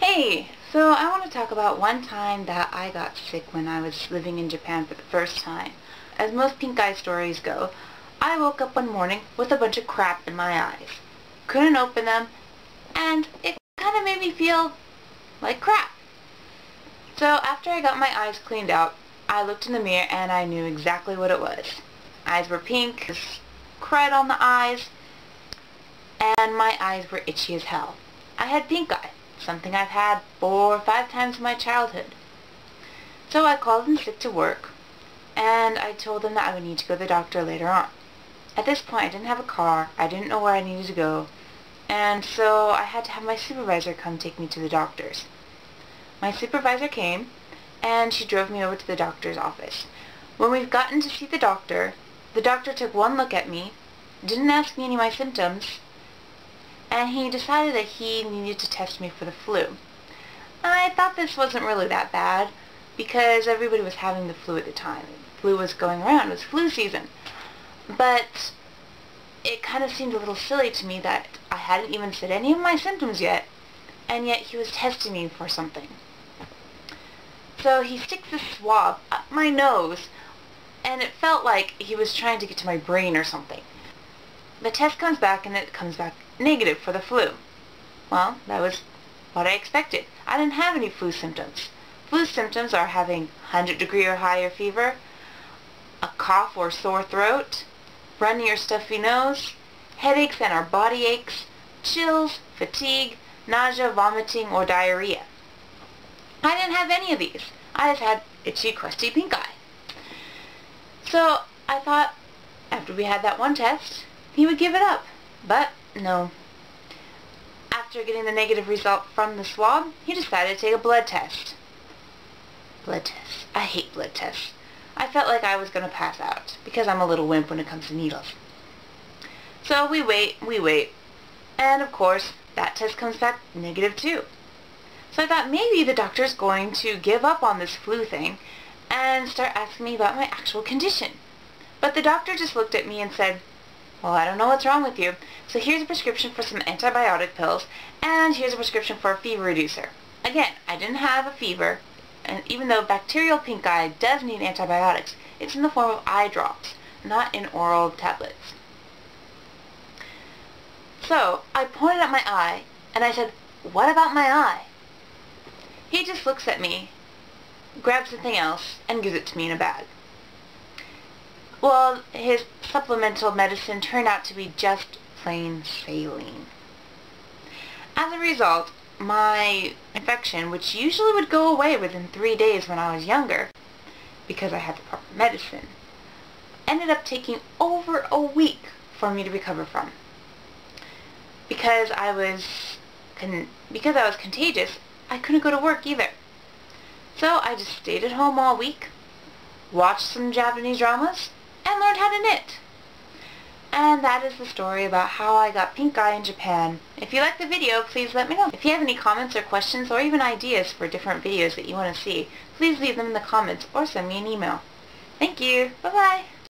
Hey, so I want to talk about one time that I got sick when I was living in Japan for the first time. As most pink eye stories go, I woke up one morning with a bunch of crap in my eyes. Couldn't open them, and it kind of made me feel like crap. So after I got my eyes cleaned out, I looked in the mirror and I knew exactly what it was. Eyes were pink, crud on the eyes, and my eyes were itchy as hell. I had pink eye, something I've had 4 or 5 times in my childhood. So I called in sick to work, and I told them that I would need to go to the doctor later on. At this point, I didn't have a car, I didn't know where I needed to go, and so I had to have my supervisor come take me to the doctor's. My supervisor came, and she drove me over to the doctor's office. When we've gotten to see the doctor took one look at me, didn't ask me any of my symptoms, and he decided that he needed to test me for the flu. I thought this wasn't really that bad, because everybody was having the flu at the time. The flu was going around, it was flu season. But it kind of seemed a little silly to me that I hadn't even said any of my symptoms yet, and yet he was testing me for something. So he sticks this swab up my nose, and it felt like he was trying to get to my brain or something. The test comes back, and it comes back negative for the flu. Well, that was what I expected. I didn't have any flu symptoms. Flu symptoms are having 100-degree or higher fever, a cough or sore throat, runny or stuffy nose, headaches and or body aches, chills, fatigue, nausea, vomiting, or diarrhea. I didn't have any of these. I just had itchy, crusty pink eye. So I thought after we had that one test, he would give it up. But no. After getting the negative result from the swab, he decided to take a blood test. Blood tests. I hate blood tests. I felt like I was going to pass out, because I'm a little wimp when it comes to needles. So we wait, and of course, that test comes back negative too. So I thought maybe the doctor's going to give up on this flu thing and start asking me about my actual condition. But the doctor just looked at me and said, "Well, I don't know what's wrong with you, so here's a prescription for some antibiotic pills, and here's a prescription for a fever reducer." Again, I didn't have a fever, and even though bacterial pink eye does need antibiotics, it's in the form of eye drops, not in oral tablets. So I pointed at my eye, and I said, "What about my eye?" He just looks at me, grabs something else, and gives it to me in a bag. Well, his supplemental medicine turned out to be just plain saline. As a result, my infection, which usually would go away within 3 days when I was younger, because I had the proper medicine, ended up taking over a week for me to recover from. Because I was contagious, I couldn't go to work either. So I just stayed at home all week, watched some Japanese dramas, and learned how to knit. And that is the story about how I got pink eye in Japan. If you liked the video, please let me know. If you have any comments or questions or even ideas for different videos that you want to see, please leave them in the comments or send me an email. Thank you. Bye-bye.